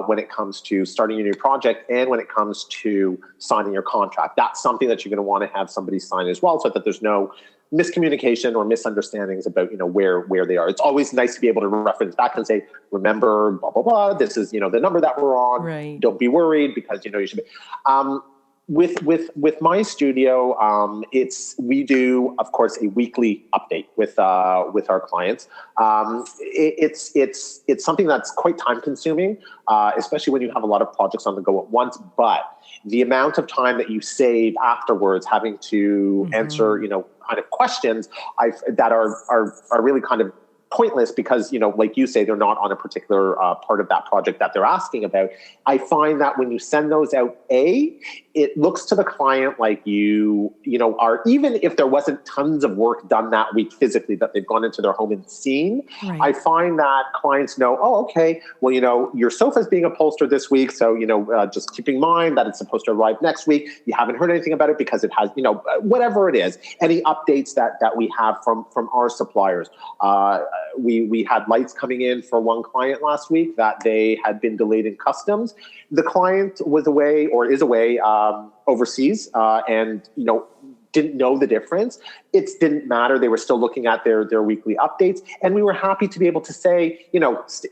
when it comes to starting a new project and when it comes to signing your contract. That's something that you're going to want to have somebody sign as well, so that there's no miscommunication or misunderstandings about where they are. It's always nice to be able to reference back and say, remember, blah blah blah. This is the number that we're on. Right. Don't be worried, because you should be. With my studio, we do, of course, a weekly update with our clients. It's something that's quite time consuming, especially when you have a lot of projects on the go at once. But the amount of time that you save afterwards, having to answer kind of questions that are really kind of pointless, because like you say, they're not on a particular part of that project that they're asking about. I find that when you send those out, it looks to the client like you are, even if there wasn't tons of work done that week physically that they've gone into their home and seen. Right. I find that clients know, okay, well, your sofa's being upholstered this week, so just keep in mind that it's supposed to arrive next week. You haven't heard anything about it because it has, whatever it is, any updates that we have from our suppliers. We had lights coming in for one client last week that they had been delayed in customs. The client was away, or is away, overseas, and didn't know the difference. It didn't matter. They were still looking at their weekly updates, and we were happy to be able to say,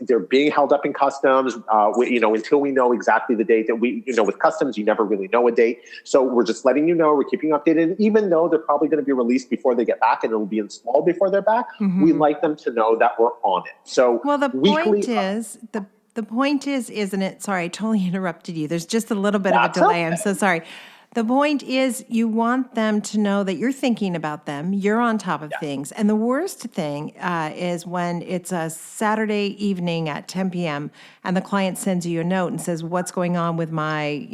they're being held up in customs. Until we know exactly the date that with customs, you never really know a date. So we're just letting you know, we're keeping you updated. Even though they're probably going to be released before they get back, and it'll be installed before they're back, we like them to know that we're on it. So the point is, isn't it? Sorry, I totally interrupted you. There's just a little bit of a delay. Okay. I'm so sorry. The point is, you want them to know that you're thinking about them, you're on top of things. And the worst thing is when it's a Saturday evening at 10 p.m. and the client sends you a note and says, what's going on with my,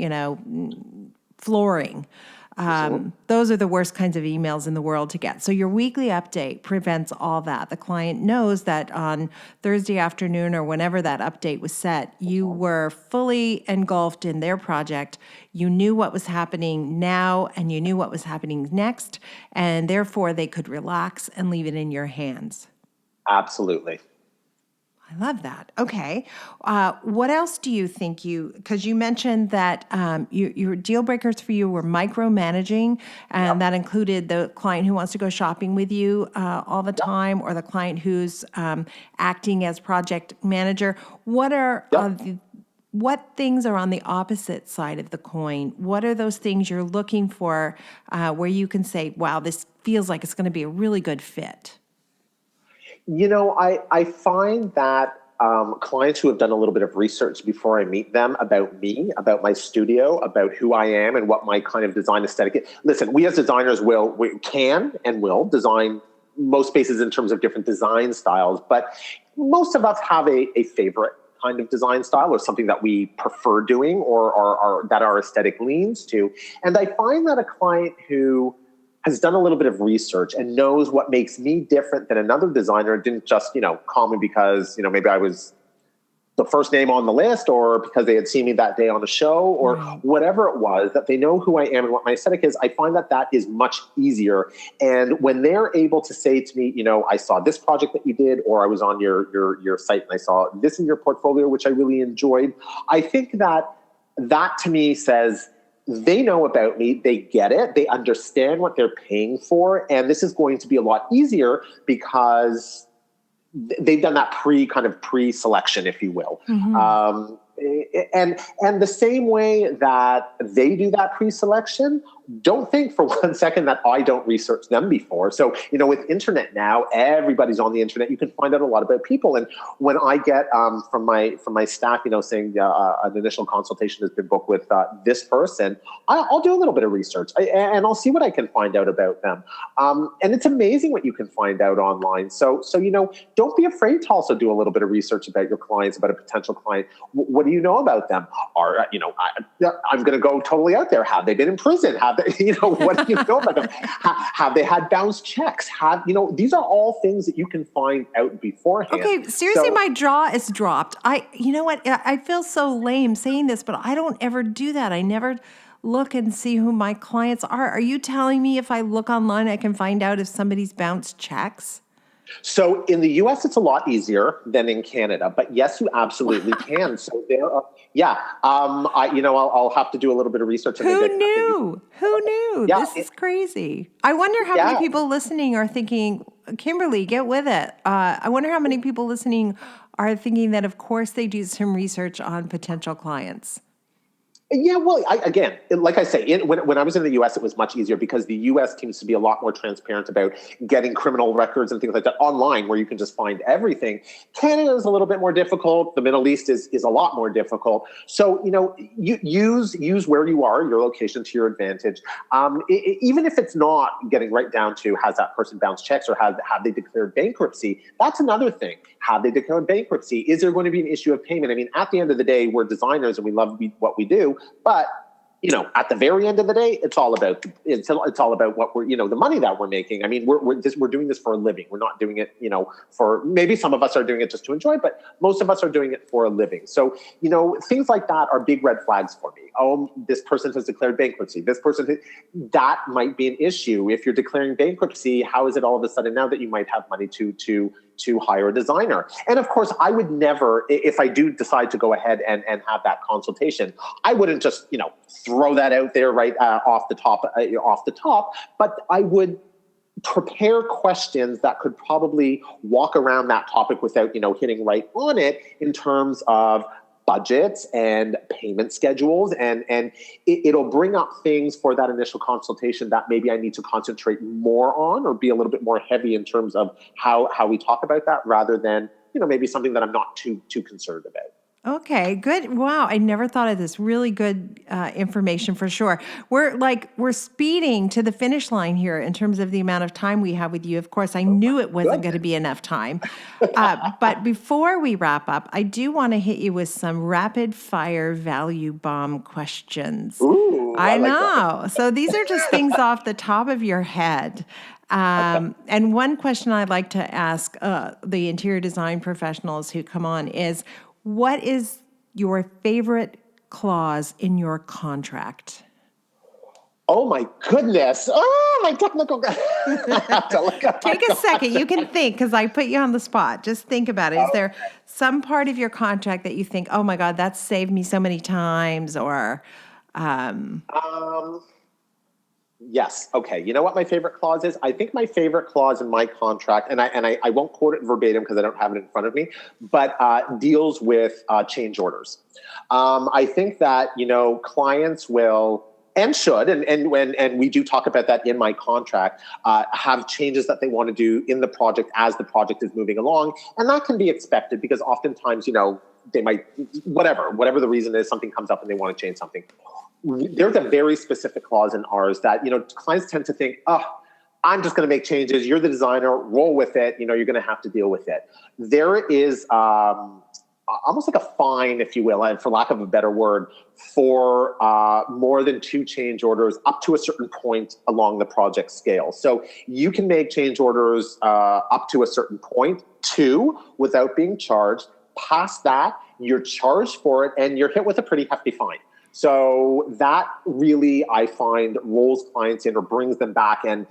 flooring? Those are the worst kinds of emails in the world to get. So your weekly update prevents all that. The client knows that on Thursday afternoon or whenever that update was set, you were fully engulfed in their project. You knew what was happening now and you knew what was happening next, and therefore they could relax and leave it in your hands. Absolutely. I love that. Okay. What else do you think because you mentioned that your deal breakers for you were micromanaging, and that included the client who wants to go shopping with you all the time, or the client who's acting as project manager. What things are on the opposite side of the coin? What are those things you're looking for where you can say, wow, this feels like it's going to be a really good fit? I find that clients who have done a little bit of research before I meet them about me, about my studio, about who I am and what my kind of design aesthetic is. Listen, we as designers can and will design most spaces in terms of different design styles, but most of us have a favorite kind of design style, or something that we prefer doing, or that our aesthetic leans to. And I find that a client who has done a little bit of research and knows what makes me different than another designer, didn't just, call me because, maybe I was the first name on the list, or because they had seen me that day on a show, or whatever it was, that they know who I am and what my aesthetic is. I find that is much easier. And when they're able to say to me, I saw this project that you did, or I was on your site and I saw this in your portfolio, which I really enjoyed. I think that to me says, they know about me, they get it, they understand what they're paying for, and this is going to be a lot easier because they've done that pre-selection, if you will. And the same way that they do that pre-selection, don't think for one second that I don't research them before. So, with internet now, everybody's on the internet. You can find out a lot about people. And when I get from my staff, saying an initial consultation has been booked with this person, I'll do a little bit of research and I'll see what I can find out about them. And it's amazing what you can find out online. So don't be afraid to also do a little bit of research about your clients, about a potential client. What do you know about them? I'm going to go totally out there. Have they been in prison? What do you know about them? Have they had bounced checks? These are all things that you can find out beforehand. Okay, seriously, my jaw is dropped. You know what? I feel so lame saying this, but I don't ever do that. I never look and see who my clients are. Are you telling me if I look online, I can find out if somebody's bounced checks? So in the U.S., it's a lot easier than in Canada, but yes, you absolutely can. So there are, I'll have to do a little bit of research. Who knew? Yeah, This is crazy. I wonder how many people listening are thinking, Kimberly, get with it. I wonder how many people listening are thinking that, of course, they do some research on potential clients. Yeah, well, like I say, when I was in the U.S., it was much easier because the U.S. seems to be a lot more transparent about getting criminal records and things like that online, where you can just find everything. Canada is a little bit more difficult. The Middle East is a lot more difficult. So, you use where you are, your location, to your advantage. Even if it's not getting right down to has that person bounced checks or have they declared bankruptcy, that's another thing. Have they declared bankruptcy? Is there going to be an issue of payment? I mean, at the end of the day, we're designers and we love what we do. But, at the very end of the day, it's all about what we're, the money that we're making. I mean, we're doing this for a living. We're not doing it, for, maybe some of us are doing it just to enjoy, but most of us are doing it for a living. So, things like that are big red flags for me. Oh, this person has declared bankruptcy. That might be an issue. If you're declaring bankruptcy, how is it all of a sudden now that you might have money to hire a designer? And of course, I would never, if I do decide to go ahead and have that consultation, I wouldn't just, throw that out there right off the top, but I would prepare questions that could probably walk around that topic without, hitting right on it in terms of budgets and payment schedules, and it'll bring up things for that initial consultation that maybe I need to concentrate more on or be a little bit more heavy in terms of how we talk about that, rather than maybe something that I'm not too concerned about. Okay, good. Wow, I never thought of this. Really good information for sure. We're speeding to the finish line here in terms of the amount of time we have with you. Of course, I knew it wasn't going to be enough time. But before we wrap up, I do want to hit you with some rapid fire value bomb questions. Ooh, I know. So these are just things off the top of your head. And one question I'd like to ask the interior design professionals who come on is, what is your favorite clause in your contract? Oh my goodness. Oh, my technical. I have to look up. Take a second. You can think, because I put you on the spot. Just think about it. Is there some part of your contract that you think, oh my God, that's saved me so many times? Or yes. Okay. You know what my favorite clause is? I think my favorite clause in my contract, and I won't quote it verbatim because I don't have it in front of me, but deals with change orders. I think that, clients will and should, and we do talk about that in my contract, have changes that they want to do in the project as the project is moving along. And that can be expected because oftentimes, they might, whatever the reason is, something comes up and they want to change something. There's a very specific clause in ours that, clients tend to think, I'm just going to make changes. You're the designer, roll with it. You're going to have to deal with it. There is almost like a fine, if you will, and for lack of a better word, for more than 2 change orders up to a certain point along the project scale. So you can make change orders up to a certain point, 2, without being charged. Past that, you're charged for it, and you're hit with a pretty hefty fine. So that really, I find, rolls clients in or brings them back and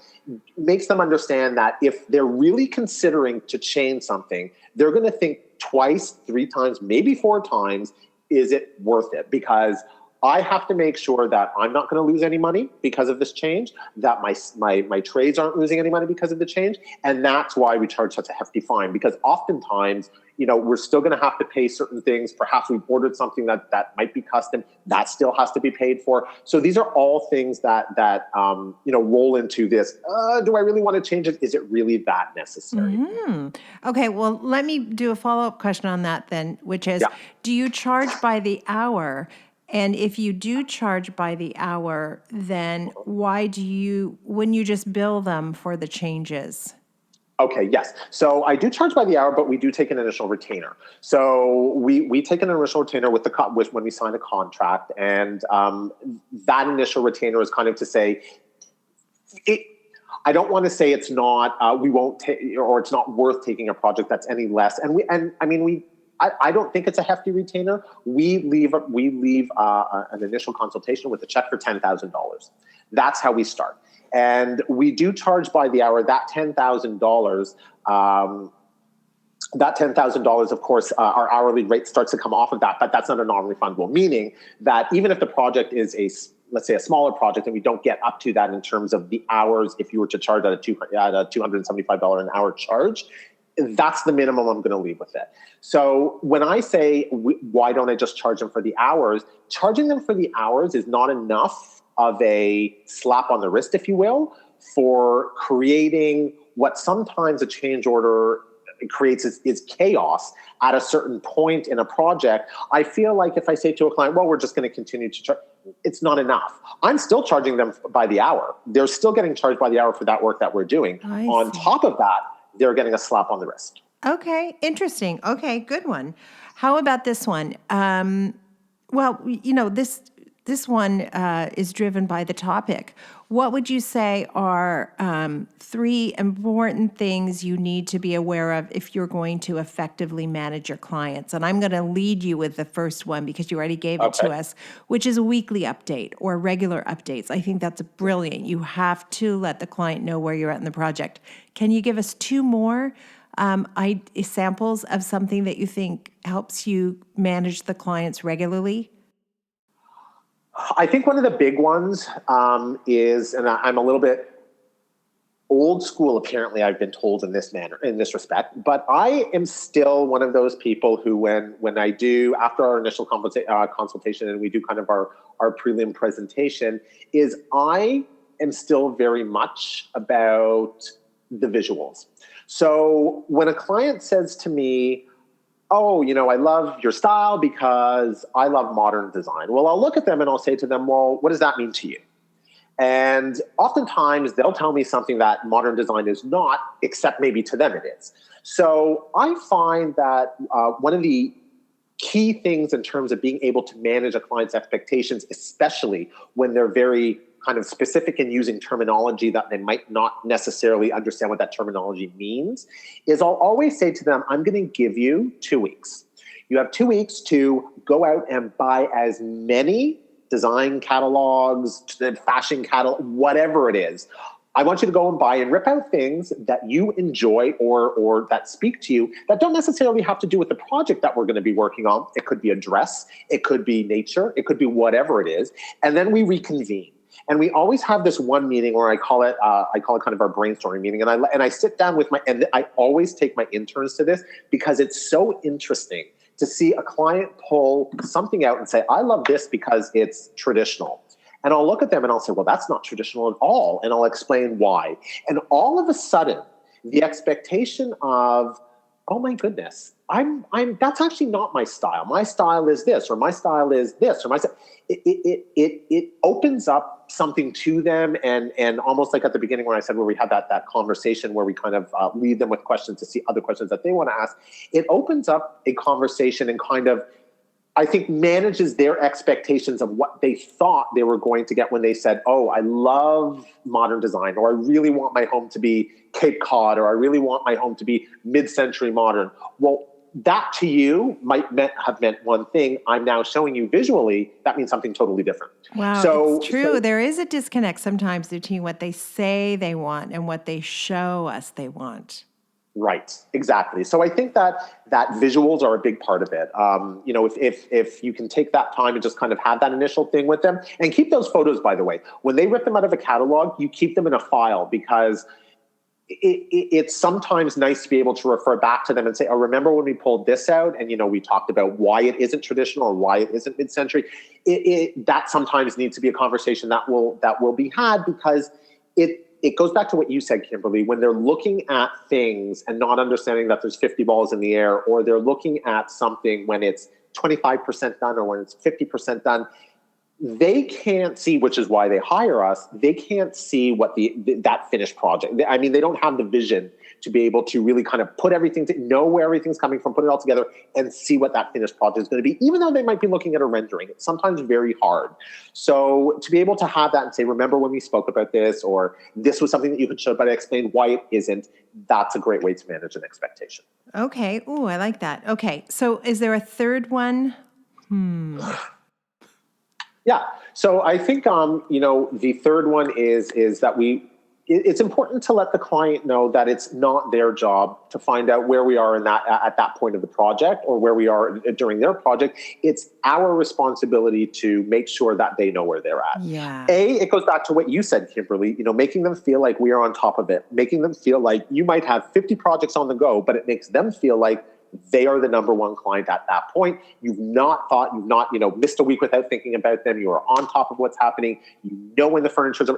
makes them understand that if they're really considering to change something, they're going to think twice, 3 times, maybe 4 times, is it worth it? Because I have to make sure that I'm not going to lose any money because of this change, that my trades aren't losing any money because of the change. And that's why we charge such a hefty fine, because oftentimes, we're still going to have to pay certain things. Perhaps we've ordered something that might be custom, that still has to be paid for. So these are all things that roll into this. Do I really want to change it? Is it really that necessary? Okay, well, let me do a follow-up question on that then, which is, Yeah. do you charge by the hour? And if you do charge by the hour, then wouldn't you just bill them for the changes? Okay, yes. So I do charge by the hour, but we do take an initial retainer. So we take an initial retainer with when we sign a contract, and that initial retainer is kind of to say, I don't want to say it's not we won't take, or it's not worth taking a project that's any less. I don't think it's a hefty retainer. We leave an initial consultation with a check for $10,000. That's how we start. And we do charge by the hour. That $10,000, of course, our hourly rate starts to come off of that, but that's not a non-refundable, meaning that even if the project is let's say a smaller project, and we don't get up to that in terms of the hours, if you were to charge at a $275 an hour charge, that's the minimum I'm going to leave with it. So when I say, why don't I just charge them for the hours? Charging them for the hours is not enough of a slap on the wrist, if you will, for creating what sometimes a change order creates is chaos at a certain point in a project. I feel like if I say to a client, well, we're just going to continue to charge, it's not enough. I'm still charging them by the hour. They're still getting charged by the hour for that work that we're doing. On top of that, they're getting a slap on the wrist. Okay, interesting. Okay, good one. How about this one? This one is driven by the topic. What would you say are 3 important things you need to be aware of if you're going to effectively manage your clients? And I'm going to lead you with the first one because you already gave it to us, which is a weekly update or regular updates. I think that's brilliant. You have to let the client know where you're at in the project. Can you give us 2 more samples of something that you think helps you manage the clients regularly? I think one of the big ones is, and I'm a little bit old school, apparently, I've been told in this respect, but I am still one of those people who, when I do, after our initial consultation and we do kind of our prelim presentation, is I am still very much about the visuals. So when a client says to me, oh, I love your style because I love modern design. Well, I'll look at them and I'll say to them, well, what does that mean to you? And oftentimes they'll tell me something that modern design is not, except maybe to them it is. So I find that one of the key things in terms of being able to manage a client's expectations, especially when they're very kind of specific in using terminology that they might not necessarily understand what that terminology means, is I'll always say to them, I'm going to give you 2 weeks. You have 2 weeks to go out and buy as many design catalogs, fashion catalog, whatever it is. I want you to go and buy and rip out things that you enjoy or that speak to you that don't necessarily have to do with the project that we're going to be working on. It could be a dress, it could be nature, it could be whatever it is. And then we reconvene. And we always have this one meeting where I call it kind of our brainstorming meeting. And I sit down with and I always take my interns to this because it's so interesting to see a client pull something out and say, I love this because it's traditional. And I'll look at them and I'll say, well, that's not traditional at all. And I'll explain why. And all of a sudden, the expectation of, oh my goodness, that's actually not my style. My style is this, or my style is this, or it opens up something to them. And almost like at the beginning where I said, where we had that conversation where we kind of lead them with questions to see other questions that they want to ask, it opens up a conversation and kind of, I think, manages their expectations of what they thought they were going to get when they said, oh, I love modern design, or I really want my home to be Cape Cod, or I really want my home to be mid-century modern. Well, that to you might have meant one thing. I'm now showing you visually, that means something totally different. Wow, so, it's true. There is a disconnect sometimes between what they say they want and what they show us they want. Right, exactly. So I think that visuals are a big part of it. If you can take that time and just kind of have that initial thing with them, and keep those photos, by the way, when they rip them out of a catalog, you keep them in a file, because it's sometimes nice to be able to refer back to them and say, oh, remember when we pulled this out, and we talked about why it isn't traditional or why it isn't mid-century. That sometimes needs to be a conversation that will be had, because it goes back to what you said, Kimberly, when they're looking at things and not understanding that there's 50 balls in the air, or they're looking at something when it's 25% done or when it's 50% done, they can't see, which is why they hire us. They can't see what that finished project. I mean, they don't have the vision to be able to really kind of put everything, to know where everything's coming from, put it all together, and see what that finished project is going to be. Even though they might be looking at a rendering, it's sometimes very hard. So to be able to have that and say, remember when we spoke about this, or this was something that you could show, but I explained why it isn't. That's a great way to manage an expectation. Okay. Ooh, I like that. Okay. So is there a third one? Yeah. So I think, the third one is that it's important to let the client know that it's not their job to find out where we are at that point of the project, or where we are during their project. It's our responsibility to make sure that they know where they're at. Yeah. It goes back to what you said, Kimberly, making them feel like we are on top of it, making them feel like you might have 50 projects on the go, but it makes them feel like they are the number one client at that point. You've not missed a week without thinking about them. You are on top of what's happening. When the furniture's,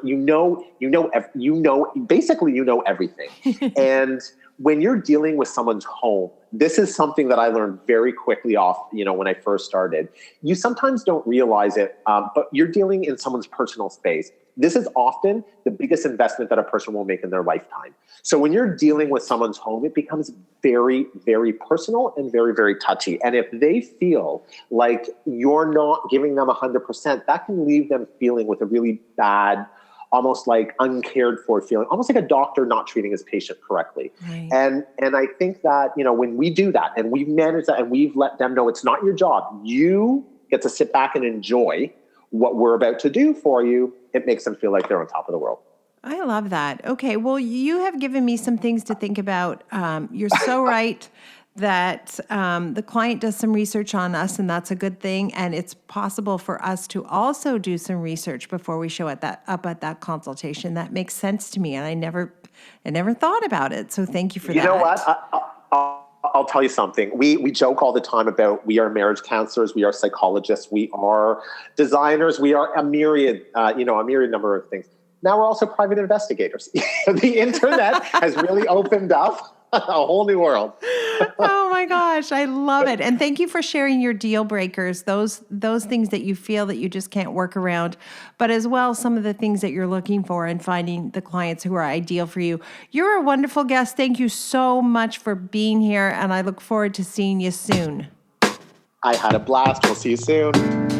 basically everything. And when you're dealing with someone's home, this is something that I learned very quickly when I first started. You sometimes don't realize it, but you're dealing in someone's personal space. This is often the biggest investment that a person will make in their lifetime. So when you're dealing with someone's home, it becomes very, very personal and very, very touchy. And if they feel like you're not giving them 100%, that can leave them feeling with a really bad, almost like uncared for feeling, almost like a doctor not treating his patient correctly. Right. And I think that, when we do that and we've managed that and we've let them know it's not your job, you get to sit back and enjoy what we're about to do for you, it makes them feel like they're on top of the world. I love that. Okay. Well, you have given me some things to think about. You're so right that the client does some research on us, and that's a good thing. And it's possible for us to also do some research before we show up at that consultation. That makes sense to me, and I never thought about it. So thank you for that. You know what? I'll tell you something. We joke all the time about we are marriage counselors, we are psychologists, we are designers, we are a myriad number of things. Now we're also private investigators. The internet has really opened up a whole new world. Oh my gosh, I love it. And thank you for sharing your deal breakers, those things that you feel that you just can't work around, but as well some of the things that you're looking for and finding the clients who are ideal for you. You're a wonderful guest. Thank you so much for being here, and I look forward to seeing you soon. I had a blast. We'll see you soon.